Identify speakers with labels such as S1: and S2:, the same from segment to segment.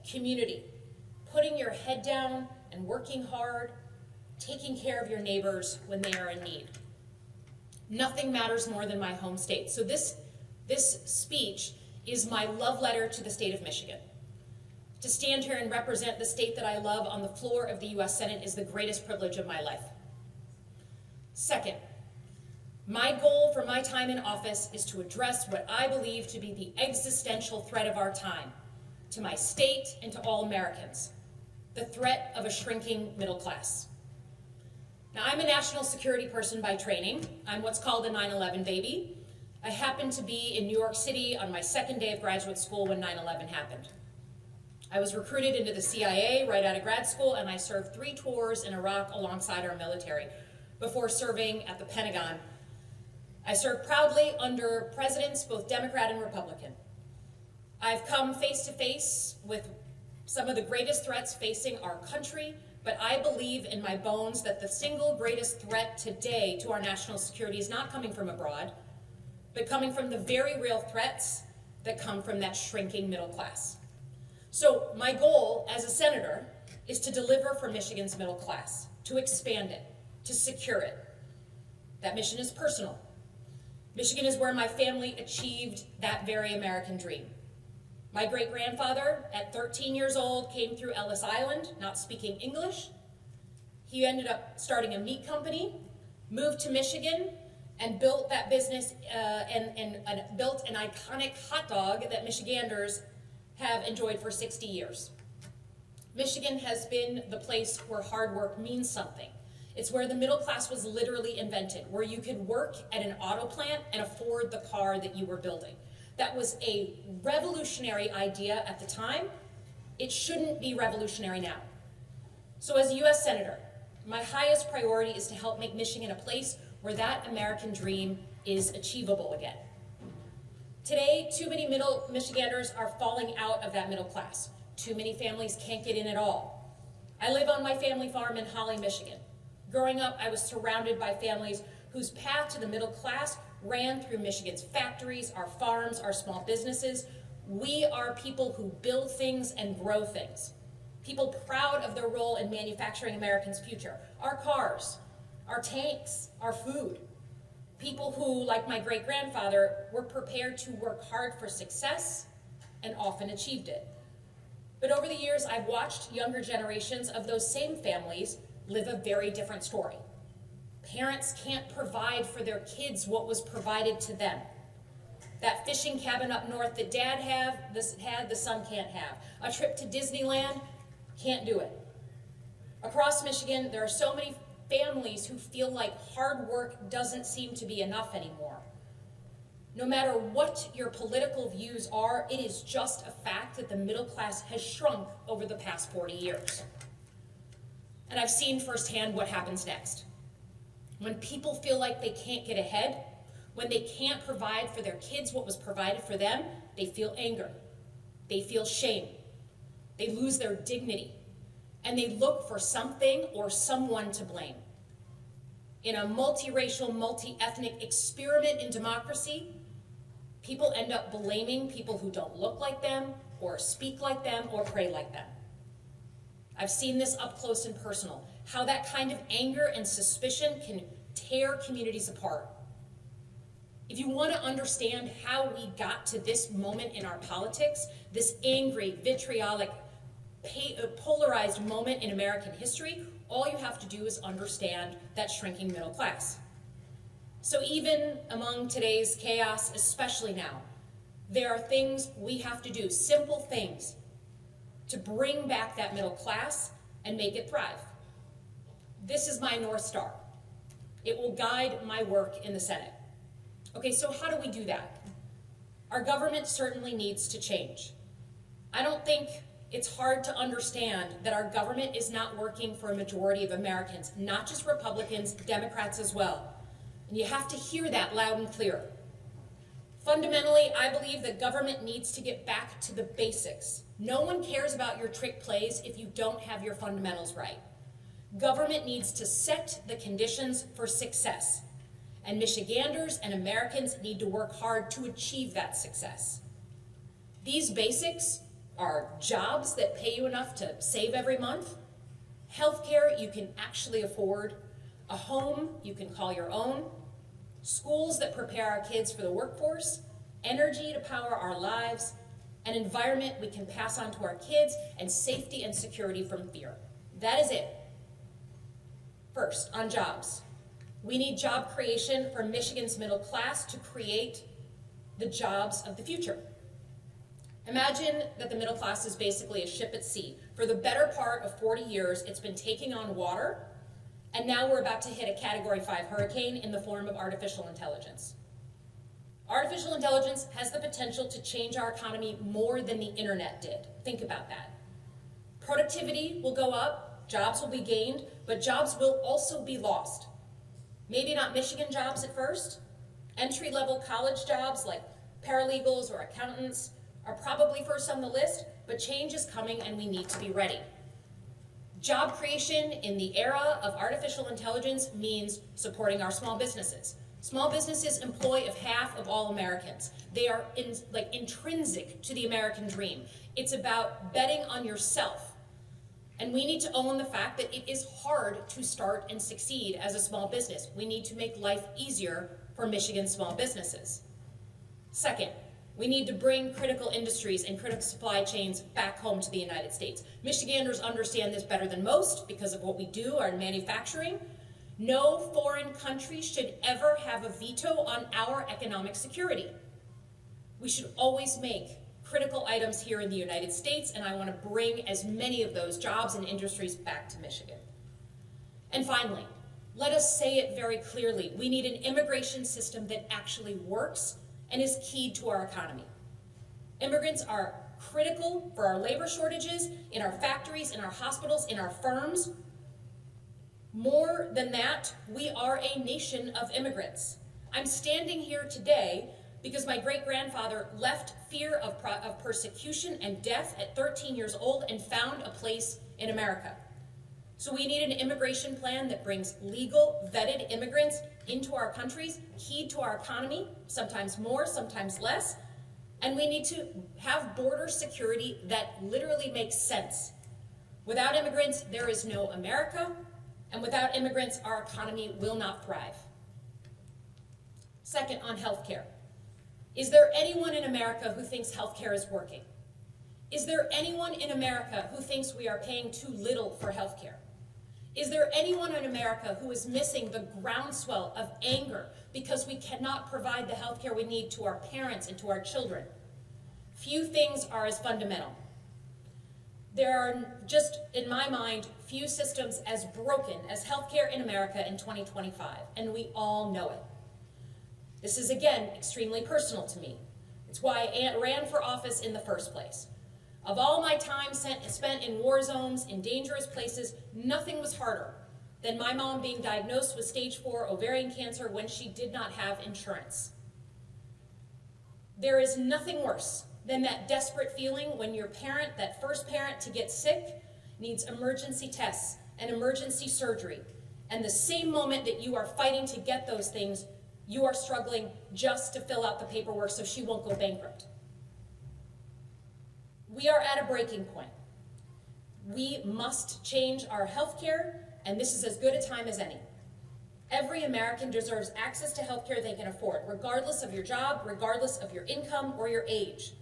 S1: community, putting your head down and working hard, taking care of your neighbors when they are in need. Nothing matters more than my home state. So this speech is my love letter to the state of Michigan. To stand here and represent the state that I love on the floor of the US Senate is the greatest privilege of my life. Second, my goal for my time in office is to address what I believe to be the existential threat of our time, to my state and to all Americans, the threat of a shrinking middle class. Now, I'm a national security person by training. I'm what's called a 9/11 baby. I happened to be in New York City on my second day of graduate school when 9/11 happened. I was recruited into the CIA right out of grad school, and I served 3 tours in Iraq alongside our military before serving at the Pentagon. I served proudly under presidents, both Democrat and Republican. I've come face to face with some of the greatest threats facing our country, but I believe in my bones that the single greatest threat today to our national security is not coming from abroad, but coming from the very real threats that come from that shrinking middle class. So my goal as a senator is to deliver for Michigan's middle class, to expand it, to secure it. That mission is personal. Michigan is where my family achieved that very American dream. My great-grandfather, at 13 years old, came through Ellis Island, not speaking English. He ended up starting a meat company, moved to Michigan, and built that business and built an iconic hot dog that Michiganders have enjoyed for 60 years. Michigan has been the place where hard work means something. It's where the middle class was literally invented, where you could work at an auto plant and afford the car that you were building. That was a revolutionary idea at the time. It shouldn't be revolutionary now. So as a US Senator, my highest priority is to help make Michigan a place where that American dream is achievable again. Today, too many Michiganders are falling out of that middle class. Too many families can't get in at all. I live on my family farm in Holly, Michigan. Growing up, I was surrounded by families whose path to the middle class ran through Michigan's factories, our farms, our small businesses. We are people who build things and grow things. People proud of their role in manufacturing Americans' future. Our cars, our tanks, our food. People who, like my great-grandfather, were prepared to work hard for success and often achieved it. But over the years, I've watched younger generations of those same families live a very different story. Parents can't provide for their kids what was provided to them. That fishing cabin up north that dad had, the son can't have. A trip to Disneyland, can't do it. Across Michigan, there are so many families who feel like hard work doesn't seem to be enough anymore. No matter what your political views are, it is just a fact that the middle class has shrunk over the past 40 years. And I've seen firsthand what happens next. When people feel like they can't get ahead, when they can't provide for their kids what was provided for them, they feel anger, they feel shame, they lose their dignity, and they look for something or someone to blame. In a multiracial, multi-ethnic experiment in democracy, people end up blaming people who don't look like them, or speak like them, or pray like them. I've seen this up close and personal, how that kind of anger and suspicion can tear communities apart. If you want to understand how we got to this moment in our politics, this angry, vitriolic, polarized moment in American history, all you have to do is understand that shrinking middle class. So even among today's chaos, especially now, there are things we have to do, simple things, to bring back that middle class and make it thrive. This is my North Star. It will guide my work in the Senate. Okay, so how do we do that? Our government certainly needs to change. I don't think it's hard to understand that our government is not working for a majority of Americans, not just Republicans, Democrats as well. And you have to hear that loud and clear. Fundamentally, I believe that government needs to get back to the basics. No one cares about your trick plays if you don't have your fundamentals right. Government needs to set the conditions for success, and Michiganders and Americans need to work hard to achieve that success. These basics are jobs that pay you enough to save every month, healthcare you can actually afford, a home you can call your own, schools that prepare our kids for the workforce, energy to power our lives, an environment we can pass on to our kids, and safety and security from fear. That is it. First, on jobs. We need job creation for Michigan's middle class to create the jobs of the future. Imagine that the middle class is basically a ship at sea. For the better part of 40 years, it's been taking on water, and now we're about to hit a Category 5 hurricane in the form of artificial intelligence. Artificial intelligence has the potential to change our economy more than the internet did. Think about that. Productivity will go up, jobs will be gained, but jobs will also be lost. Maybe not Michigan jobs at first. Entry-level college jobs like paralegals or accountants are probably first on the list, but change is coming and we need to be ready. Job creation in the era of artificial intelligence means supporting our small businesses. Small businesses employ half of all Americans. They are intrinsic to the American dream. It's about betting on yourself. And we need to own the fact that it is hard to start and succeed as a small business. We need to make life easier for Michigan small businesses. Second, we need to bring critical industries and critical supply chains back home to the United States. Michiganders understand this better than most because of what we do, our manufacturing. No foreign country should ever have a veto on our economic security. We should always make critical items here in the United States, and I want to bring as many of those jobs and industries back to Michigan. And finally, let us say it very clearly. We need an immigration system that actually works and is keyed to our economy. Immigrants are critical for our labor shortages, in our factories, in our hospitals, in our firms. More than that, we are a nation of immigrants. I'm standing here today because my great-grandfather left fear of persecution and death at 13 years old and found a place in America. So we need an immigration plan that brings legal, vetted immigrants into our countries, keyed to our economy, sometimes more, sometimes less, and we need to have border security that literally makes sense. Without immigrants, there is no America, and without immigrants, our economy will not thrive. Second, on healthcare. Is there anyone in America who thinks healthcare is working? Is there anyone in America who thinks we are paying too little for healthcare? Is there anyone in America who is missing the groundswell of anger because we cannot provide the healthcare we need to our parents and to our children? Few things are as fundamental. There are just, in my mind, few systems as broken as healthcare in America in 2025, and we all know it. This is, again, extremely personal to me. It's why I ran for office in the first place. Of all my time spent in war zones, in dangerous places, nothing was harder than my mom being diagnosed with stage 4 ovarian cancer when she did not have insurance. There is nothing worse than that desperate feeling when your parent, that first parent to get sick, needs emergency tests and emergency surgery. And the same moment that you are fighting to get those things, you are struggling just to fill out the paperwork so she won't go bankrupt. We are at a breaking point. We must change our healthcare, and this is as good a time as any. Every American deserves access to healthcare they can afford, regardless of your job, regardless of your income or your age.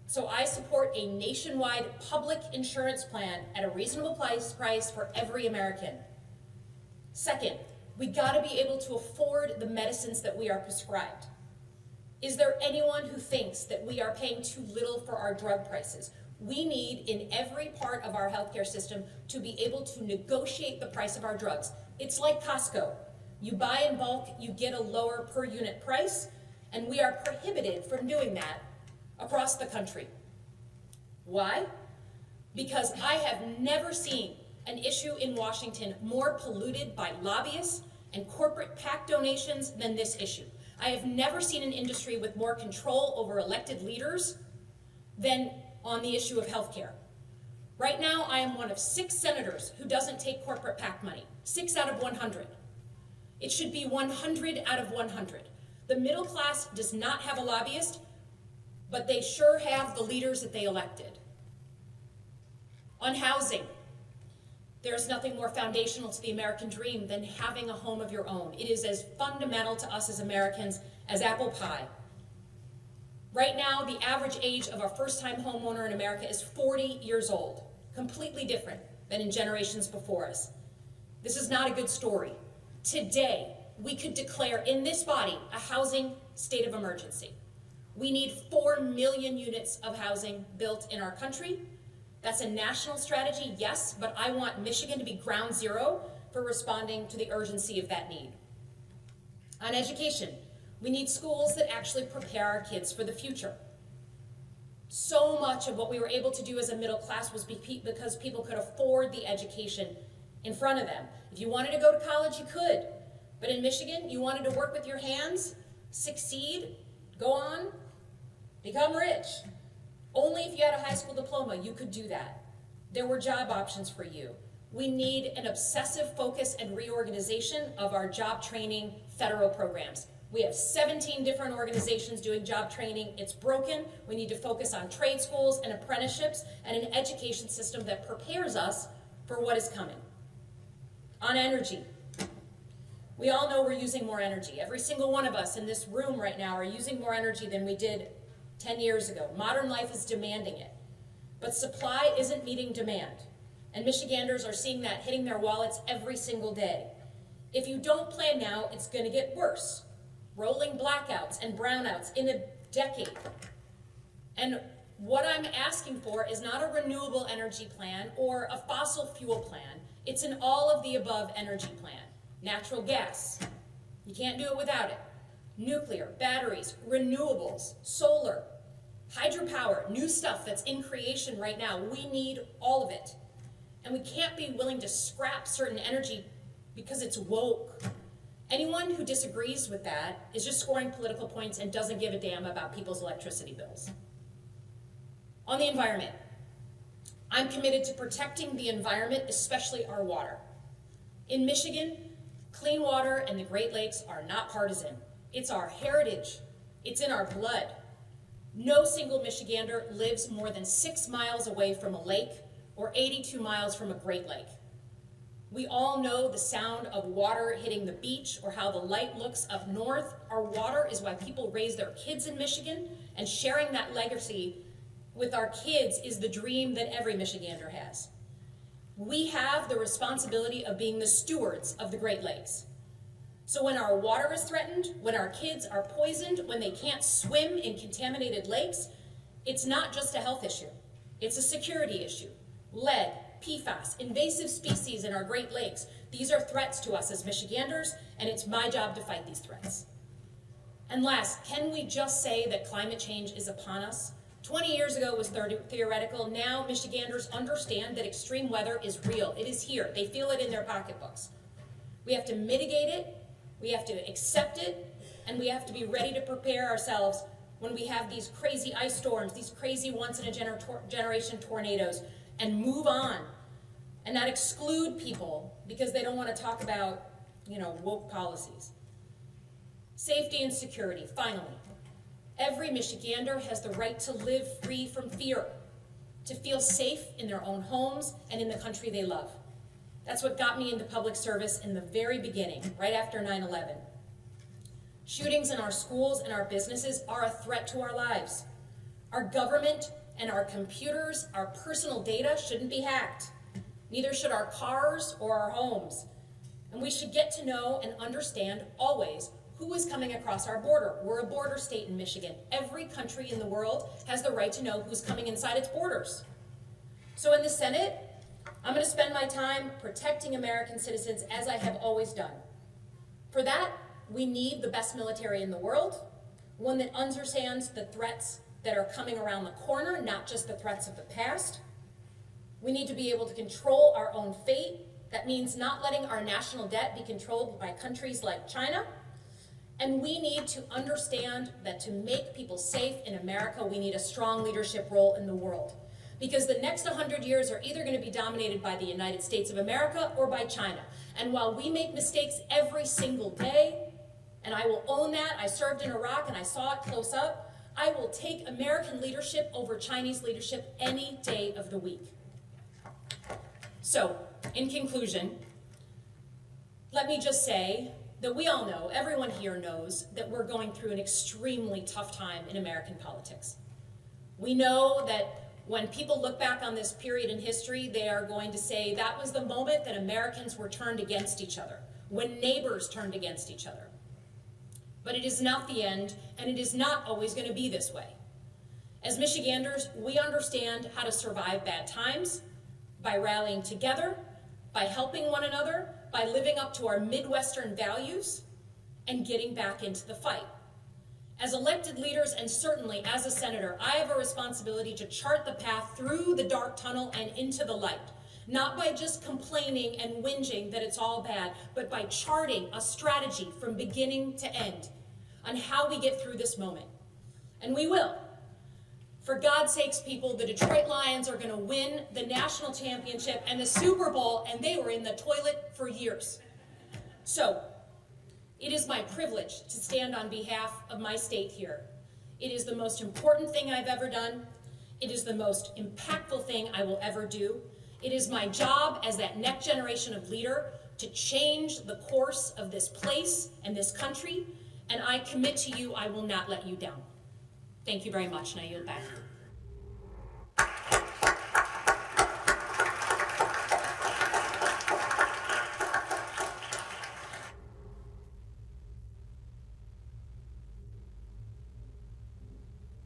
S1: So I support a nationwide public insurance plan at a reasonable price for every American. Second, we gotta be able to afford the medicines that we are prescribed. Is there anyone who thinks that we are paying too little for our drug prices? We need, in every part of our healthcare system, to be able to negotiate the price of our drugs. It's like Costco. You buy in bulk, you get a lower per unit price, and we are prohibited from doing that across the country. Why? Because I have never seen an issue in Washington more polluted by lobbyists and corporate PAC donations than this issue. I have never seen an industry with more control over elected leaders than on the issue of healthcare. Right now, I am one of 6 senators who doesn't take corporate PAC money, 6 out of 100. It should be 100 out of 100. The middle class does not have a lobbyist, but they sure have the leaders that they elected. On housing, there's nothing more foundational to the American dream than having a home of your own. It is as fundamental to us as Americans as apple pie. Right now, the average age of a first-time homeowner in America is 40 years old, completely different than in generations before us. This is not a good story. Today, we could declare in this body a housing state of emergency. We need 4 million units of housing built in our country. That's a national strategy, yes, but I want Michigan to be ground zero for responding to the urgency of that need. On education, we need schools that actually prepare our kids for the future. So much of what we were able to do as a middle class was because people could afford the education in front of them. If you wanted to go to college, you could. But in Michigan, you wanted to work with your hands, succeed, go on, become rich. Only if you had a high school diploma, you could do that. There were job options for you. We need an obsessive focus and reorganization of our job training federal programs. We have 17 different organizations doing job training. It's broken. We need to focus on trade schools and apprenticeships and an education system that prepares us for what is coming. On energy, we all know we're using more energy. Every single one of us in this room right now are using more energy than we did 10 years ago. Modern life is demanding it. But supply isn't meeting demand. And Michiganders are seeing that hitting their wallets every single day. If you don't plan now, it's going to get worse. Rolling blackouts and brownouts in a decade. And what I'm asking for is not a renewable energy plan or a fossil fuel plan. It's an all of the above energy plan. Natural gas. You can't do it without it. Nuclear, batteries, renewables, solar, hydropower, new stuff that's in creation right now. We need all of it. And we can't be willing to scrap certain energy because it's woke. Anyone who disagrees with that is just scoring political points and doesn't give a damn about people's electricity bills. On the environment, I'm committed to protecting the environment, especially our water. In Michigan, clean water and the Great Lakes are not partisan. It's our heritage. It's in our blood. No single Michigander lives more than 6 miles away from a lake or 82 miles from a Great Lake. We all know the sound of water hitting the beach or how the light looks up north. Our water is why people raise their kids in Michigan, and sharing that legacy with our kids is the dream that every Michigander has. We have the responsibility of being the stewards of the Great Lakes. So when our water is threatened, when our kids are poisoned, when they can't swim in contaminated lakes, it's not just a health issue. It's a security issue. Lead, PFAS, invasive species in our Great Lakes. These are threats to us as Michiganders, and it's my job to fight these threats. And last, can we just say that climate change is upon us? 20 years ago it was theoretical. Now Michiganders understand that extreme weather is real. It is here. They feel it in their pocketbooks. We have to mitigate it, we have to accept it, and we have to be ready to prepare ourselves when we have these crazy ice storms, these crazy once-in-a-generation tornadoes, and move on and not exclude people because they don't want to talk about, woke policies. Safety and security, finally. Every Michigander has the right to live free from fear, to feel safe in their own homes and in the country they love. That's what got me into public service in the very beginning, right after 9/11. Shootings in our schools and our businesses are a threat to our lives. Our government and our computers, our personal data shouldn't be hacked. Neither should our cars or our homes. And we should get to know and understand always who is coming across our border. We're a border state in Michigan. Every country in the world has the right to know who's coming inside its borders. So in the Senate, I'm going to spend my time protecting American citizens as I have always done. For that, we need the best military in the world, one that understands the threats that are coming around the corner, not just the threats of the past. We need to be able to control our own fate. That means not letting our national debt be controlled by countries like China. And we need to understand that to make people safe in America, we need a strong leadership role in the world. Because the next 100 years are either going to be dominated by the United States of America or by China. And while we make mistakes every single day, and I will own that, I served in Iraq and I saw it close up, I will take American leadership over Chinese leadership any day of the week. So, in conclusion, let me just say that we all know, everyone here knows, that we're going through an extremely tough time in American politics. We know that when people look back on this period in history, they are going to say that was the moment that Americans were turned against each other, when neighbors turned against each other. But it is not the end, and it is not always going to be this way. As Michiganders, we understand how to survive bad times by rallying together, by helping one another, by living up to our Midwestern values, and getting back into the fight. As elected leaders, and certainly as a senator, I have a responsibility to chart the path through the dark tunnel and into the light, not by just complaining and whinging that it's all bad, but by charting a strategy from beginning to end on how we get through this moment. And we will. For God's sakes, people, the Detroit Lions are going to win the national championship and the Super Bowl, and they were in the toilet for years. So, it is my privilege to stand on behalf of my state here. It is the most important thing I've ever done. It is the most impactful thing I will ever do. It is my job as that next generation of leader to change the course of this place and this country, and I commit to you I will not let you down. Thank you very much, and I yield back.